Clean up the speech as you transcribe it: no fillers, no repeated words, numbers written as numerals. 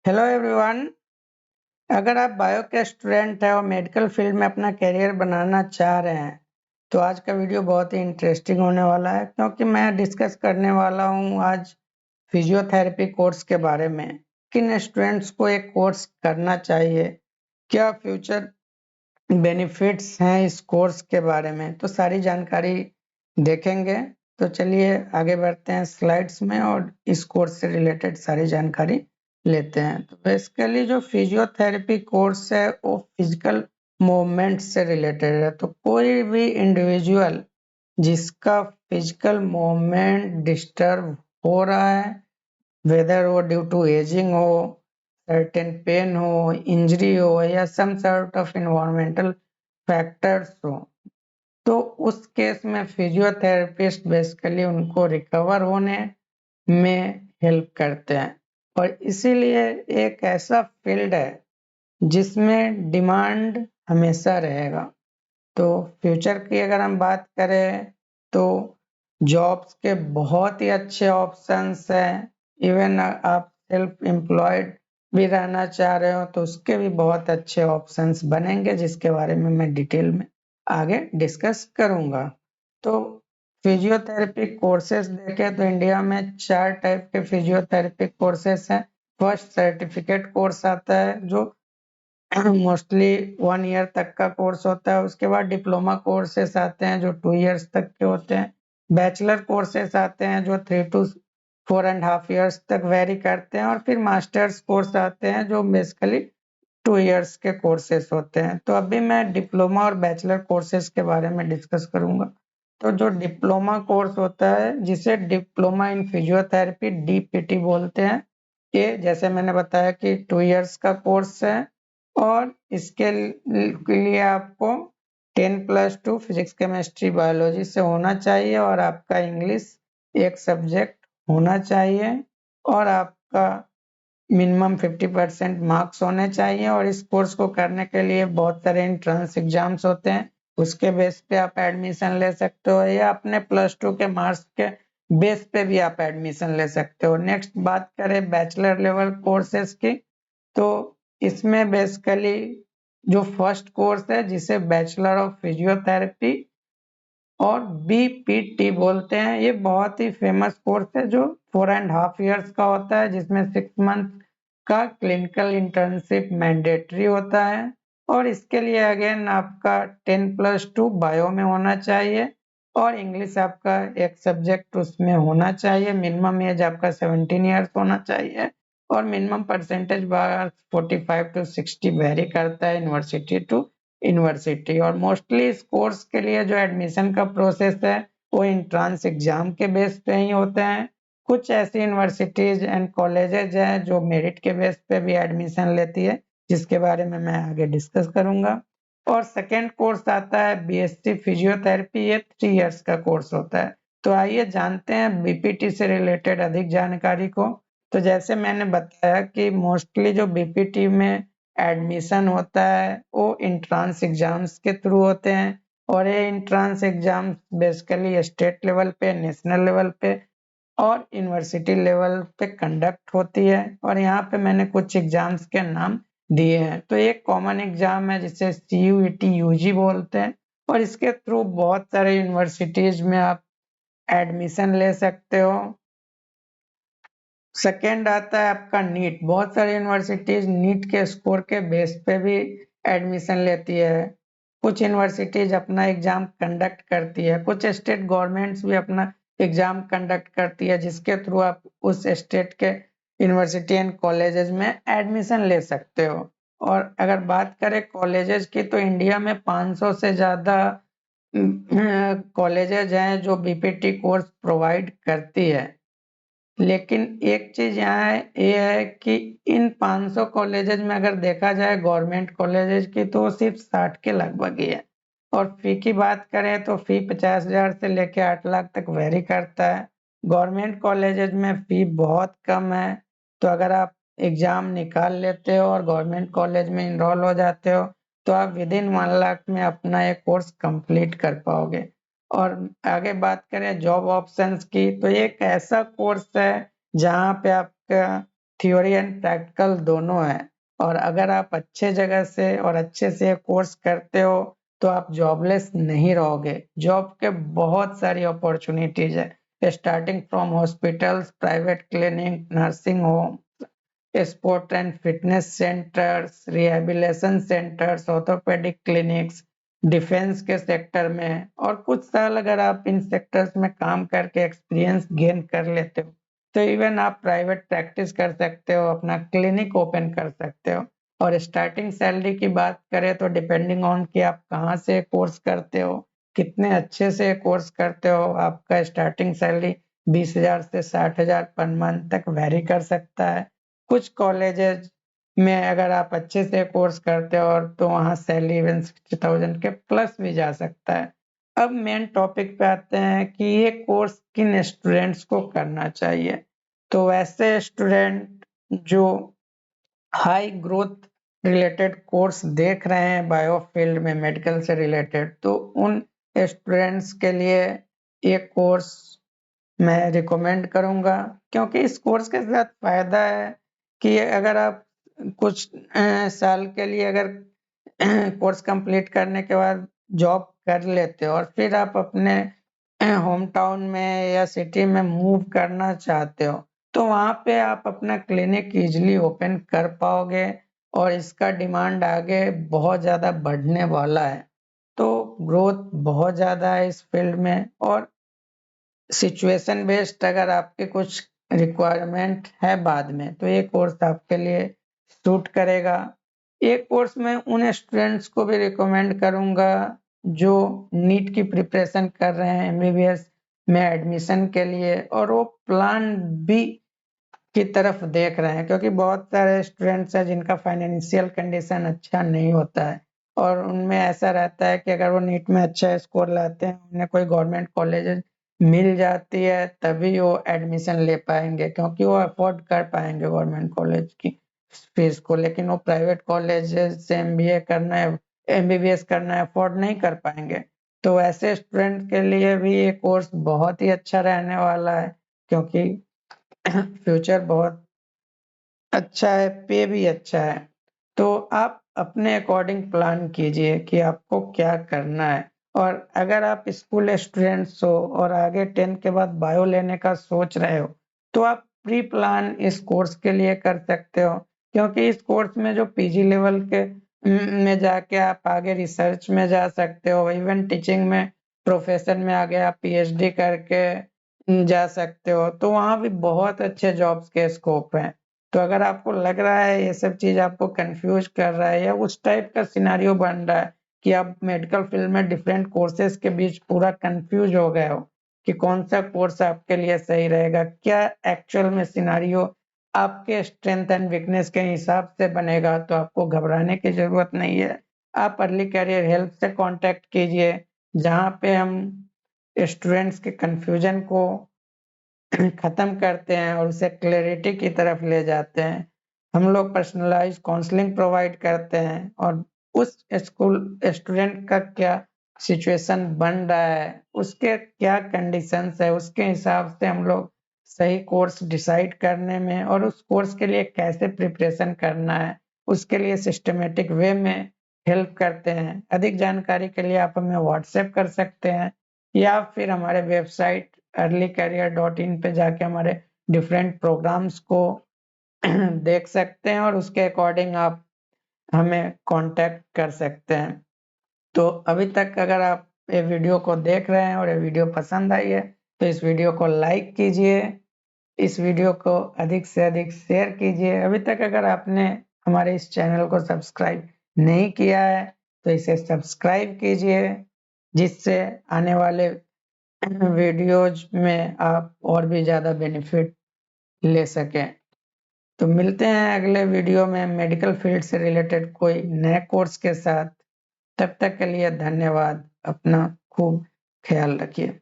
Hello everyone. अगर आप bio के स्टूडेंट हैं और मेडिकल फील्ड में अपना करियर बनाना चाह रहे हैं तो आज का वीडियो बहुत ही इंटरेस्टिंग होने वाला है, क्योंकि मैं डिस्कस करने वाला हूं आज फिजियोथेरेपी कोर्स के बारे में। किन स्टूडेंट्स को एक कोर्स करना चाहिए, क्या फ्यूचर बेनिफिट्स हैं इस कोर्स के बारे में, तो सारी जानकारी देखेंगे। तो चलिए आगे बढ़ते हैं स्लाइड्स में और इस कोर्स से रिलेटेड सारी जानकारी लेते हैं। तो बेसिकली जो फिजियोथेरेपी कोर्स है वो फिजिकल मूवमेंट से रिलेटेड है। तो कोई भी इंडिविजुअल जिसका फिजिकल मूवमेंट डिस्टर्ब हो रहा है, वेदर वो ड्यू टू एजिंग हो, सर्टेन पेन हो, इंजरी हो या some sort of environmental factors हो, तो उस केस में फिजियोथेरेपिस्ट बेसिकली उनको रिकवर होने में हेल्प करते हैं। और इसीलिए एक ऐसा फील्ड है जिसमें डिमांड हमेशा रहेगा। तो फ्यूचर की अगर हम बात करें तो जॉब्स के बहुत ही अच्छे ऑप्शंस हैं। इवन आप सेल्फ एम्प्लॉयड भी रहना चाह रहे हो तो उसके भी बहुत अच्छे ऑप्शंस बनेंगे, जिसके बारे में मैं डिटेल में आगे डिस्कस करूंगा। तो फिजियोथेरेपी कोर्सेज देखें तो इंडिया में 4 टाइप के फिजियोथेरेपी कोर्सेज हैं। फर्स्ट सर्टिफिकेट कोर्स आता है जो मोस्टली 1 ईयर तक का कोर्स होता है। उसके बाद डिप्लोमा कोर्सेस आते हैं जो 2 इयर्स तक के होते हैं। बैचलर कोर्सेस आते हैं जो 3 to 4.5 इयर्स तक वेरी करते हैं। और फिर मास्टर्स कोर्स आते हैं जो बेसिकली 2 इयर्स के कोर्सेस होते हैं। तो अभी मैं डिप्लोमा और बैचलर कोर्सेस के बारे में डिस्कस करूंगा। तो जो डिप्लोमा कोर्स होता है जिसे डिप्लोमा इन फिजियोथेरेपी डीपीटी बोलते हैं, ये जैसे मैंने बताया कि 2 इयर्स का कोर्स है और इसके लिए आपको 10+2 फिजिक्स केमिस्ट्री बायोलॉजी से होना चाहिए और आपका इंग्लिश एक सब्जेक्ट होना चाहिए और आपका मिनिमम 50% मार्क्स होने चाहिए। और इस कोर्स को करने के लिए बहुत सारे एंट्रेंस एग्जाम्स होते हैं, उसके बेस पे आप एडमिशन ले सकते हो या अपने +2 के मार्क्स के बेस पे भी आप एडमिशन ले सकते हो। नेक्स्ट बात करें बैचलर लेवल कोर्सेज की, तो इसमें बेसिकली जो फर्स्ट कोर्स है जिसे बैचलर ऑफ फिजियोथेरेपी और बीपीटी बोलते हैं, ये बहुत ही फेमस कोर्स है जो 4.5 इयर्स का होता है, जिसमें 6 मंथ का क्लिनिकल इंटर्नशिप मैंडेटरी होता है। और इसके लिए अगेन आपका 10+2 बायो में होना चाहिए और इंग्लिश आपका एक सब्जेक्ट उसमें होना चाहिए। मिनिमम एज आपका 17 इयर्स होना चाहिए और minimum percentage bar 45 to 60 very करता है यूनिवर्सिटी टू यूनिवर्सिटी। और मोस्टली इस कोर्स के लिए जो एडमिशन का प्रोसेस है वो एंट्रेंस एग्जाम के बेस पे ही होते हैं। कुछ ऐसी यूनिवर्सिटीज एंड कॉलेजेज हैं जो मेरिट के बेस पे भी एडमिशन लेती है, जिसके बारे में मैं आगे डिस्कस करूंगा। और सेकेंड कोर्स आता है बीएससी फिजियोथेरेपी, ये 3 इयर्स का कोर्स होता है। तो आइए जानते हैं बीपीटी से रिलेटेड अधिक जानकारी को। तो जैसे मैंने बताया कि मोस्टली जो बीपीटी में एडमिशन होता है वो इंट्रांस एग्जाम्स के थ्रू होते हैं और ये entrance exams basically state level पे, नेशनल लेवल पे और यूनिवर्सिटी लेवल पे कंडक्ट होती है। और यहाँ पे मैंने कुछ एग्जाम्स के नाम दिए हैं। तो एक कॉमन एग्जाम है जिसे CUET यूजी बोलते हैं और इसके थ्रू बहुत सारे यूनिवर्सिटीज में आप एडमिशन ले सकते हो। सेकेंड आता है आपका नीट। बहुत सारी यूनिवर्सिटीज नीट के स्कोर के बेस पे भी एडमिशन लेती है। कुछ यूनिवर्सिटीज अपना एग्जाम कंडक्ट करती है, कुछ स्टेट गवर्नमेंट्स भी अपना एग्जाम कंडक्ट करती है, जिसके थ्रू आप उस स्टेट के यूनिवर्सिटी एंड कॉलेजेस में एडमिशन ले सकते हो। और अगर बात करें कॉलेजेस की तो इंडिया में 500 से ज्यादा कॉलेजेज हैं जो बीपीटी कोर्स प्रोवाइड करती है। लेकिन एक चीज यहाँ है, ये है कि इन 500 कॉलेजेस में अगर देखा जाए गवर्नमेंट कॉलेजेस की तो सिर्फ 60 के लगभग ही है। और फी की बात करें तो फी 50,000 से लेके 8 लाख तक वेरी करता है। गवर्नमेंट कॉलेजेस में फी बहुत कम है। तो अगर आप एग्जाम निकाल लेते हो और गवर्नमेंट कॉलेज में इनरोल हो जाते हो तो आप विद इन 1 लाख में अपना ये कोर्स कंप्लीट कर पाओगे। और आगे बात करें जॉब ऑप्शंस की तो ये एक ऐसा कोर्स है जहाँ पे आपका थ्योरी एंड प्रैक्टिकल दोनों है। और अगर आप अच्छे जगह से और अच्छे से कोर्स करते हो तो आप जॉबलेस नहीं रहोगे। जॉब के बहुत सारी अपॉर्चुनिटीज है, starting from hospitals, private clinic, nursing home, sport and fitness centres, rehabilitation centres, orthopaedic clinics, defence के सेक्टर में। और कुछ साल अगर आप इन सेक्टर्स में काम करके एक्सपीरियंस गेन कर लेते हो तो इवन आप प्राइवेट प्रैक्टिस कर सकते हो, अपना क्लिनिक ओपन कर सकते हो। और स्टार्टिंग सैलरी की बात करें तो डिपेंडिंग ऑन कि आप कहाँ से कोर्स करते हो, कितने अच्छे से कोर्स करते हो, आपका स्टार्टिंग सैलरी 20,000 से 60,000 पर मंथ तक वेरी कर सकता है। कुछ कॉलेजेस में अगर आप अच्छे से कोर्स करते हो और तो वहाँ सैलरी इवन 60,000 के प्लस भी जा सकता है। अब मेन टॉपिक पे आते हैं कि ये कोर्स किन स्टूडेंट्स को करना चाहिए। तो वैसे स्टूडेंट जो हाई ग्रोथ रिलेटेड कोर्स देख रहे हैं बायो फील्ड में मेडिकल से रिलेटेड, तो उन स्टूडेंट्स के लिए ये कोर्स मैं रिकमेंड करूंगा। क्योंकि इस कोर्स के साथ फायदा है कि अगर आप कुछ साल के लिए अगर कोर्स कंप्लीट करने के बाद जॉब कर लेते हो और फिर आप अपने होम टाउन में या सिटी में मूव करना चाहते हो तो वहां पे आप अपना क्लिनिक इजीली ओपन कर पाओगे। और इसका डिमांड आगे बहुत ज्यादा बढ़ने वाला है। तो ग्रोथ बहुत ज्यादा है इस फील्ड में। और सिचुएशन बेस्ड अगर आपके कुछ रिक्वायरमेंट है बाद में तो ये कोर्स आपके लिए सूट करेगा। ये कोर्स मैं उन स्टूडेंट्स को भी रिकमेंड करूंगा जो नीट की प्रिपरेशन कर रहे हैं एमबीबीएस में एडमिशन के लिए, और वो प्लान बी की तरफ देख रहे हैं। क्योंकि बहुत सारे स्टूडेंट्स हैं जिनका फाइनेंशियल कंडीशन अच्छा नहीं होता है और उनमें ऐसा रहता है कि अगर वो नीट में अच्छा स्कोर लाते हैं, उन्हें कोई गवर्नमेंट कॉलेज मिल जाती है तभी वो एडमिशन ले पाएंगे, क्योंकि वो अफोर्ड कर पाएंगे गवर्नमेंट कॉलेज की फीस को। लेकिन वो प्राइवेट कॉलेज से एमबीए करना है, एमबीबीएस करना है, अफोर्ड नहीं कर पाएंगे। तो ऐसे स्टूडेंट के लिए भी ये कोर्स बहुत ही अच्छा रहने वाला है, क्योंकि फ्यूचर बहुत अच्छा है, पे भी अच्छा है। तो आप अपने अकॉर्डिंग प्लान कीजिए कि आपको क्या करना है। और अगर आप स्कूल स्टूडेंट्स हो और आगे 10th के बाद बायो लेने का सोच रहे हो तो आप प्री प्लान इस कोर्स के लिए कर सकते हो। क्योंकि इस कोर्स में जो पीजी लेवल के में जाके आप आगे रिसर्च में जा सकते हो, इवन टीचिंग में प्रोफेशन में आगे आप पीएचडी करके जा सकते हो। तो वहाँ भी बहुत अच्छे जॉब्स के स्कोप हैं। तो अगर आपको लग रहा है ये सब चीज आपको कंफ्यूज कर रहा है या उस टाइप का सिनेरियो बन रहा है कि आप मेडिकल फील्ड में डिफरेंट कोर्सेज के बीच पूरा कंफ्यूज हो गए हो कि कौन सा कोर्स आपके लिए सही रहेगा, क्या एक्चुअल में सिनेरियो आपके स्ट्रेंथ एंड वीकनेस के हिसाब से बनेगा, तो आपको घबराने की जरूरत नहीं है। आप अर्ली कैरियर हेल्प से कांटेक्ट कीजिए, जहां पे हम स्टूडेंट्स के कंफ्यूजन को खत्म करते हैं और उसे क्लैरिटी की तरफ ले जाते हैं। हम लोग पर्सनलाइज्ड काउंसलिंग प्रोवाइड करते हैं और उस स्कूल स्टूडेंट का क्या सिचुएशन बन रहा है, उसके क्या कंडीशंस है, उसके हिसाब से हम लोग सही कोर्स डिसाइड करने में और उस कोर्स के लिए कैसे प्रिपरेशन करना है उसके लिए सिस्टमेटिक वे में हेल्प करते हैं। अधिक जानकारी के लिए आप हमें व्हाट्सएप कर सकते हैं या फिर हमारे वेबसाइट earlycareer.in पे जाके हमारे डिफरेंट प्रोग्राम्स को देख सकते हैं और उसके अकॉर्डिंग आप हमें कांटेक्ट कर सकते हैं। तो अभी तक अगर आप ये वीडियो को देख रहे हैं और ये वीडियो पसंद आई है तो इस वीडियो को लाइक कीजिए, इस वीडियो को अधिक से अधिक शेयर कीजिए। अभी तक अगर आपने हमारे इस चैनल को सब्सक्राइब नहीं किया है तो इसे सब्सक्राइब कीजिए, जिससे आने वाले वीडियोज में आप और भी ज्यादा बेनिफिट ले सकें। तो मिलते हैं अगले वीडियो में मेडिकल फील्ड से रिलेटेड कोई नए कोर्स के साथ। तब तक के लिए धन्यवाद। अपना खूब ख्याल रखिए।